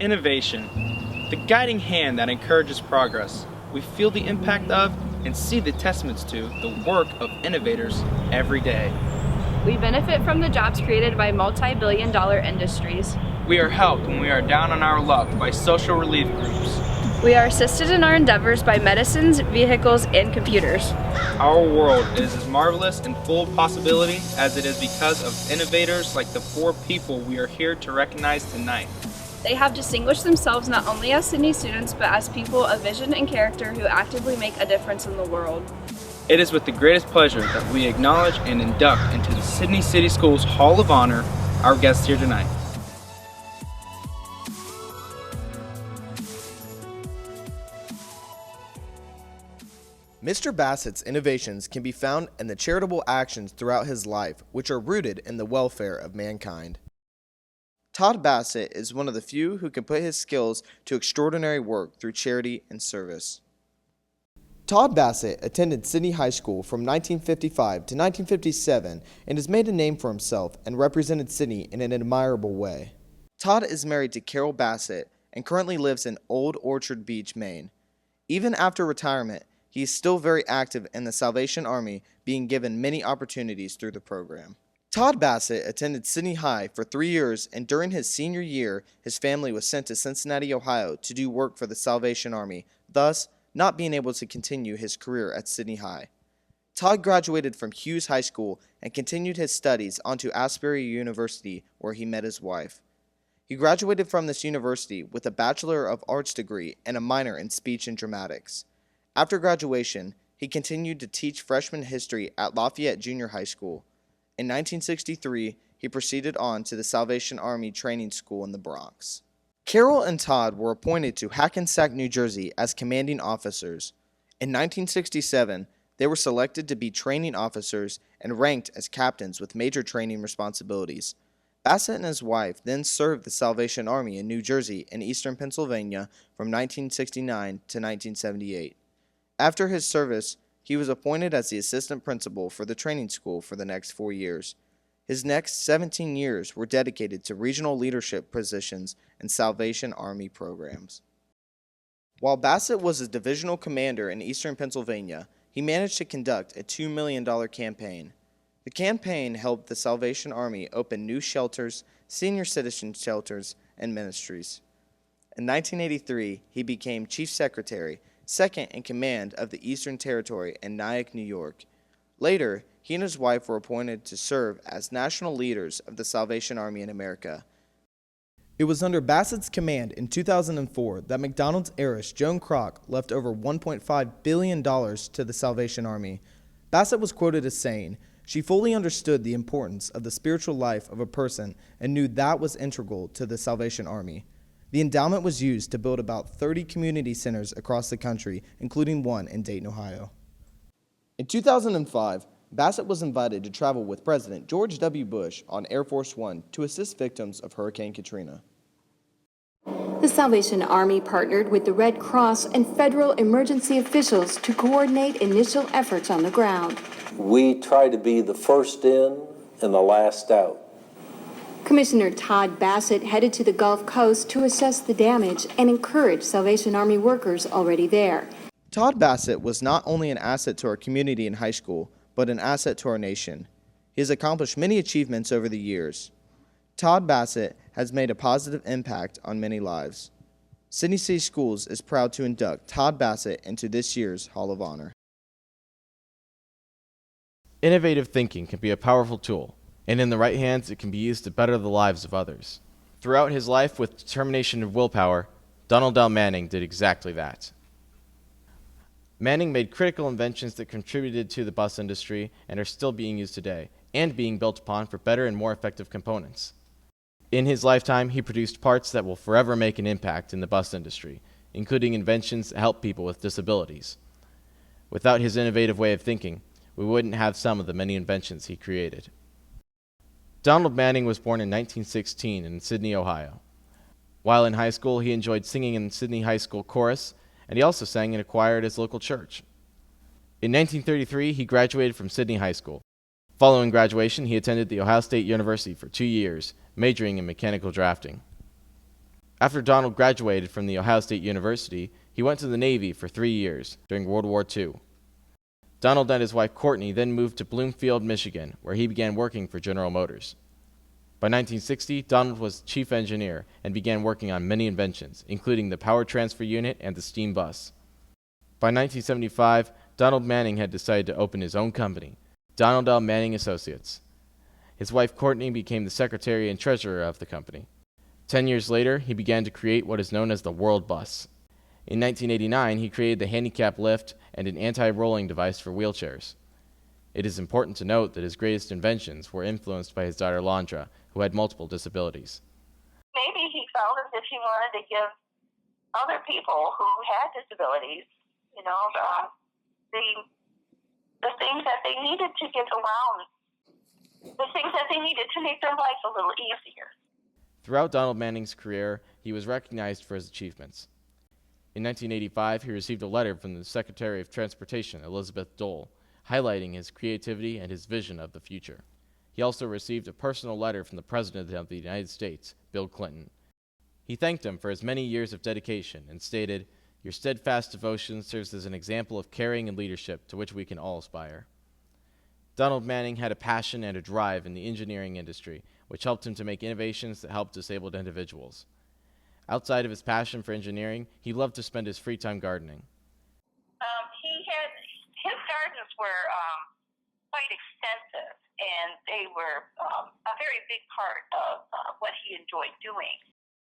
Innovation, the guiding hand that encourages progress. We feel the impact of and see the testaments to the work of innovators every day. We benefit from the jobs created by multi-billion-dollar industries. We are helped when we are down on our luck by social relief groups. We are assisted in our endeavors by medicines, vehicles, and computers. Our world is as marvelous and full of possibility as it is because of innovators like the four people we are here to recognize tonight. They have distinguished themselves not only as Sydney students, but as people of vision and character who actively make a difference in the world. It is with the greatest pleasure that we acknowledge and induct into the Sydney City Schools Hall of Honor our guests here tonight. Mr. Bassett's innovations can be found in the charitable actions throughout his life, which are rooted in the welfare of mankind. Todd Bassett is one of the few who can put his skills to extraordinary work through charity and service. Todd Bassett attended Sydney High School from 1955 to 1957 and has made a name for himself and represented Sydney in an admirable way. Todd is married to Carol Bassett and currently lives in Old Orchard Beach, Maine. Even after retirement, he is still very active in the Salvation Army, being given many opportunities through the program. Todd Bassett attended Sydney High for 3 years, and during his senior year, his family was sent to Cincinnati, Ohio to do work for the Salvation Army, thus not being able to continue his career at Sydney High. Todd graduated from Hughes High School and continued his studies onto Asbury University, where he met his wife. He graduated from this university with a Bachelor of Arts degree and a minor in speech and dramatics. After graduation, he continued to teach freshman history at Lafayette Junior High School. In 1963, he proceeded on to the Salvation Army Training School in the Bronx. Carol and Todd were appointed to Hackensack, New Jersey as commanding officers. In 1967, they were selected to be training officers and ranked as captains with major training responsibilities. Bassett and his wife then served the Salvation Army in New Jersey and eastern Pennsylvania from 1969 to 1978. After his service, he was appointed as the assistant principal for the training school for the next 4 years. His next 17 years were dedicated to regional leadership positions and Salvation Army programs. While Bassett was a divisional commander in eastern Pennsylvania, he managed to conduct a $2 million campaign. The campaign helped the Salvation Army open new shelters, senior citizen shelters, and ministries. In 1983, he became chief secretary, second in command of the Eastern Territory in Nyack, New York. Later, he and his wife were appointed to serve as national leaders of the Salvation Army in America. It was under Bassett's command in 2004 that McDonald's heiress Joan Kroc left over $1.5 billion to the Salvation Army. Bassett was quoted as saying, "She fully understood the importance of the spiritual life of a person and knew that was integral to the Salvation Army." The endowment was used to build about 30 community centers across the country, including one in Dayton, Ohio. In 2005, Bassett was invited to travel with President George W. Bush on Air Force One to assist victims of Hurricane Katrina. The Salvation Army partnered with the Red Cross and federal emergency officials to coordinate initial efforts on the ground. We try to be the first in and the last out. Commissioner Todd Bassett headed to the Gulf Coast to assess the damage and encourage Salvation Army workers already there. Todd Bassett was not only an asset to our community in high school, but an asset to our nation. He has accomplished many achievements over the years. Todd Bassett has made a positive impact on many lives. Sydney City Schools is proud to induct Todd Bassett into this year's Hall of Honor. Innovative thinking can be a powerful tool, and in the right hands, it can be used to better the lives of others. Throughout his life, with determination and willpower, Donald L. Manning did exactly that. Manning made critical inventions that contributed to the bus industry and are still being used today, and being built upon for better and more effective components. In his lifetime, he produced parts that will forever make an impact in the bus industry, including inventions that help people with disabilities. Without his innovative way of thinking, we wouldn't have some of the many inventions he created. Donald Manning was born in 1916 in Sydney, Ohio. While in high school, he enjoyed singing in Sydney High School chorus, and he also sang in a choir at his local church. In 1933, he graduated from Sydney High School. Following graduation, he attended The Ohio State University for 2 years, majoring in mechanical drafting. After Donald graduated from the Ohio State University, he went to the Navy for 3 years during World War II. Donald and his wife Courtney then moved to Bloomfield, Michigan, where he began working for General Motors. By 1960, Donald was chief engineer and began working on many inventions, including the power transfer unit and the steam bus. By 1975, Donald Manning had decided to open his own company, Donald L. Manning Associates. His wife Courtney became the secretary and treasurer of the company. 10 years later, he began to create what is known as the World Bus. In 1989, he created the handicap lift and an anti-rolling device for wheelchairs. It is important to note that his greatest inventions were influenced by his daughter Londra, who had multiple disabilities. Maybe he felt as if he wanted to give other people who had disabilities, the things that they needed to get around, the things that they needed to make their life a little easier. Throughout Donald Manning's career, he was recognized for his achievements. In 1985, he received a letter from the Secretary of Transportation, Elizabeth Dole, highlighting his creativity and his vision of the future. He also received a personal letter from the President of the United States, Bill Clinton. He thanked him for his many years of dedication and stated, "Your steadfast devotion serves as an example of caring and leadership to which we can all aspire." Donald Manning had a passion and a drive in the engineering industry, which helped him to make innovations that helped disabled individuals. Outside of his passion for engineering, he loved to spend his free time gardening. His gardens were quite extensive, and they were a very big part of what he enjoyed doing.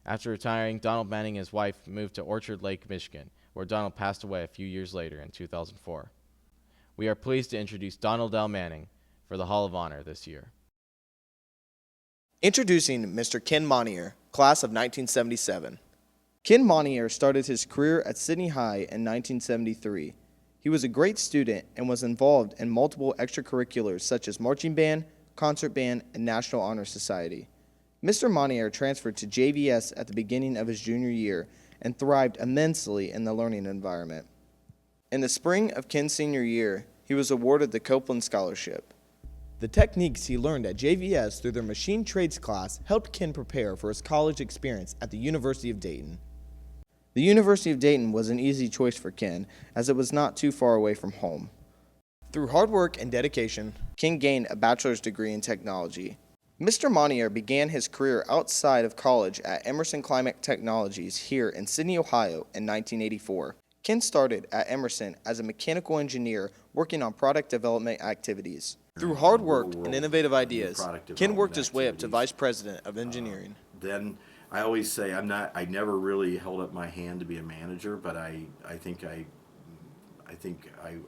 After retiring, Donald Manning and his wife moved to Orchard Lake, Michigan, where Donald passed away a few years later in 2004. We are pleased to introduce Donald L. Manning for the Hall of Honor this year. Introducing Mr. Ken Montier, class of 1977. Ken Montier started his career at Sydney High in 1973. He was a great student and was involved in multiple extracurriculars such as marching band, concert band, and National Honor Society. Mr. Montier transferred to JVS at the beginning of his junior year and thrived immensely in the learning environment. In the spring of Ken's senior year, he was awarded the Copeland Scholarship. The techniques he learned at JVS through their machine trades class helped Ken prepare for his college experience at the University of Dayton. The University of Dayton was an easy choice for Ken, as it was not too far away from home. Through hard work and dedication, Ken gained a bachelor's degree in technology. Mr. Montier began his career outside of college at Emerson Climate Technologies here in Sydney, Ohio in 1984. Ken started at Emerson as a mechanical engineer working on product development activities. Through hard work and innovative ideas, Ken worked his way up to vice president of engineering. Then I always say I never really held up my hand to be a manager, but I think I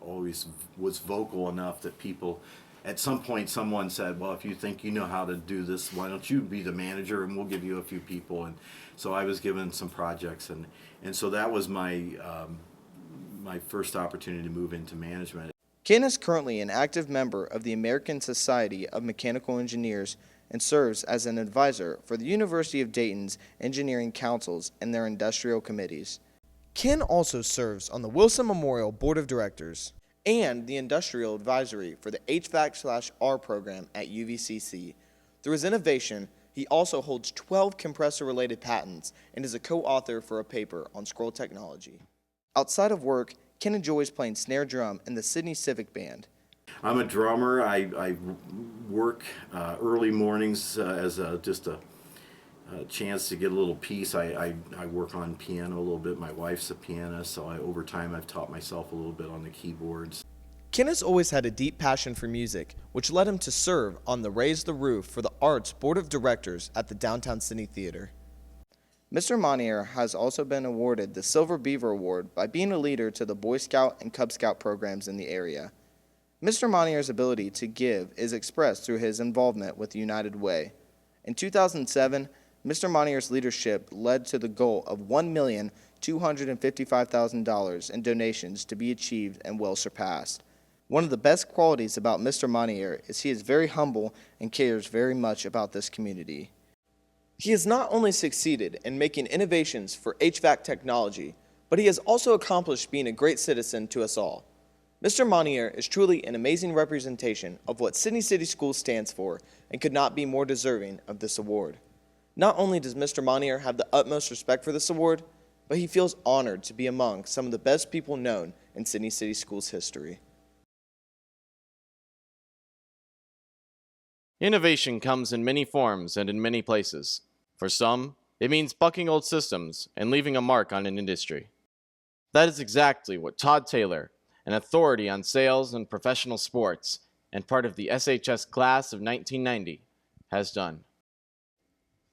always was vocal enough that people, at some point someone said, well, if you think you know how to do this, why don't you be the manager and we'll give you a few people. And so I was given some projects, and so that was my first opportunity to move into management. Ken is currently an active member of the American Society of Mechanical Engineers and serves as an advisor for the University of Dayton's engineering councils and their industrial committees. Ken also serves on the Wilson Memorial Board of Directors and the Industrial Advisory for the HVAC/R program at UVCC. Through his innovation, he also holds 12 compressor-related patents and is a co-author for a paper on scroll technology. Outside of work, Ken enjoys playing snare drum in the Sydney Civic Band. I'm a drummer. I work early mornings as just a chance to get a little piece. I work on piano a little bit. My wife's a pianist, so over time I've taught myself a little bit on the keyboards. Ken has always had a deep passion for music, which led him to serve on the Raise the Roof for the Arts Board of Directors at the Downtown Sydney Theater. Mr. Montier has also been awarded the Silver Beaver Award by being a leader to the Boy Scout and Cub Scout programs in the area. Mr. Montier's ability to give is expressed through his involvement with United Way. In 2007, Mr. Montier's leadership led to the goal of $1,255,000 in donations to be achieved and well surpassed. One of the best qualities about Mr. Montier is he is very humble and cares very much about this community. He has not only succeeded in making innovations for HVAC technology, but he has also accomplished being a great citizen to us all. Mr. Montier is truly an amazing representation of what Sydney City Schools stands for and could not be more deserving of this award. Not only does Mr. Montier have the utmost respect for this award, but he feels honored to be among some of the best people known in Sydney City Schools history. Innovation comes in many forms and in many places. For some, it means bucking old systems and leaving a mark on an industry. That is exactly what Todd Taylor, an authority on sales and professional sports and part of the SHS class of 1990, has done.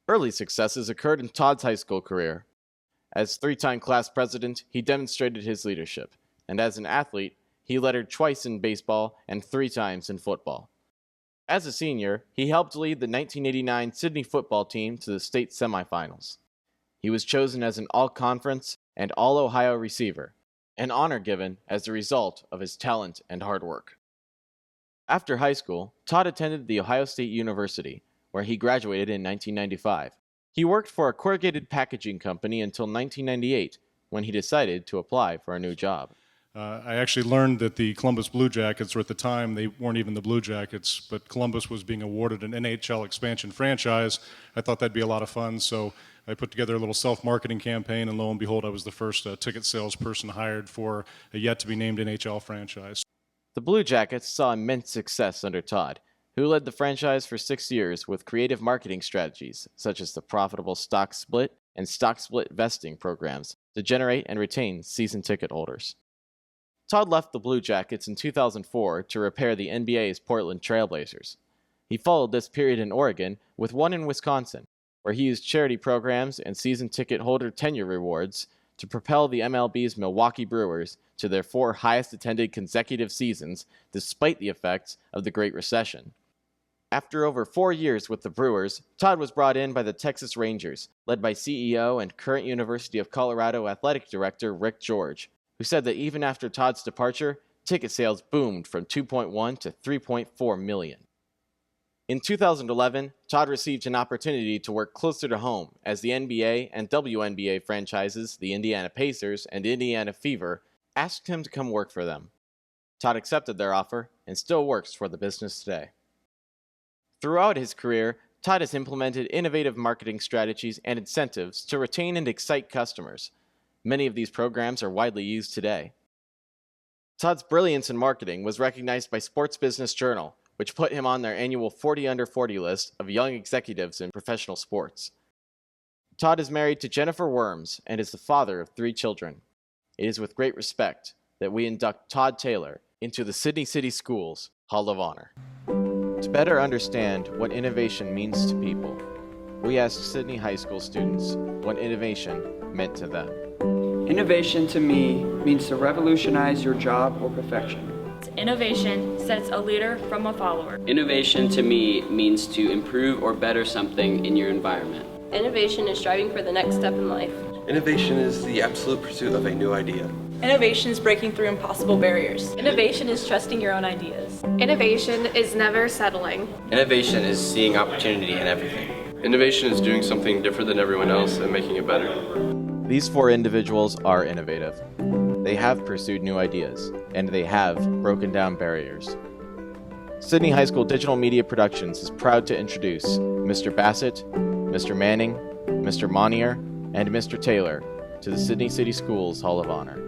Early successes occurred in Todd's high school career. As three-time class president, he demonstrated his leadership, and as an athlete, he lettered twice in baseball and 3 times in football. As a senior, he helped lead the 1989 Sydney football team to the state semifinals. He was chosen as an all-conference and all-Ohio receiver, an honor given as a result of his talent and hard work. After high school, Todd attended The Ohio State University, where he graduated in 1995. He worked for a corrugated packaging company until 1998, when he decided to apply for a new job. I actually learned that the Columbus Blue Jackets, or at the time they weren't even the Blue Jackets, but Columbus was being awarded an NHL expansion franchise. I thought that'd be a lot of fun, so I put together a little self-marketing campaign, and lo and behold, I was the first ticket salesperson hired for a yet-to-be-named NHL franchise. The Blue Jackets saw immense success under Todd, who led the franchise for 6 years with creative marketing strategies, such as the profitable stock split and stock split vesting programs to generate and retain season ticket holders. Todd left the Blue Jackets in 2004 to repair the NBA's Portland Trail Blazers. He followed this period in Oregon with one in Wisconsin, where he used charity programs and season ticket holder tenure rewards to propel the MLB's Milwaukee Brewers to their 4 highest attended consecutive seasons despite the effects of the Great Recession. After over 4 years with the Brewers, Todd was brought in by the Texas Rangers, led by CEO and current University of Colorado athletic director Rick George, who said that even after Todd's departure, ticket sales boomed from 2.1 to 3.4 million. In 2011, Todd received an opportunity to work closer to home as the NBA and WNBA franchises, the Indiana Pacers and Indiana Fever, asked him to come work for them. Todd accepted their offer and still works for the business today. Throughout his career, Todd has implemented innovative marketing strategies and incentives to retain and excite customers. Many of these programs are widely used today. Todd's brilliance in marketing was recognized by Sports Business Journal, which put him on their annual 40 Under 40 list of young executives in professional sports. Todd is married to Jennifer Worms and is the father of 3 children. It is with great respect that we induct Todd Taylor into the Sydney City Schools Hall of Honor. To better understand what innovation means to people, we asked Sydney High School students what innovation meant to them. Innovation to me means to revolutionize your job or profession. Innovation sets a leader from a follower. Innovation to me means to improve or better something in your environment. Innovation is striving for the next step in life. Innovation is the absolute pursuit of a new idea. Innovation is breaking through impossible barriers. Innovation is trusting your own ideas. Innovation is never settling. Innovation is seeing opportunity in everything. Innovation is doing something different than everyone else and making it better. These 4 individuals are innovative. They have pursued new ideas, and they have broken down barriers. Sydney High School Digital Media Productions is proud to introduce Mr. Bassett, Mr. Manning, Mr. Montier, and Mr. Taylor to the Sydney City Schools Hall of Honor.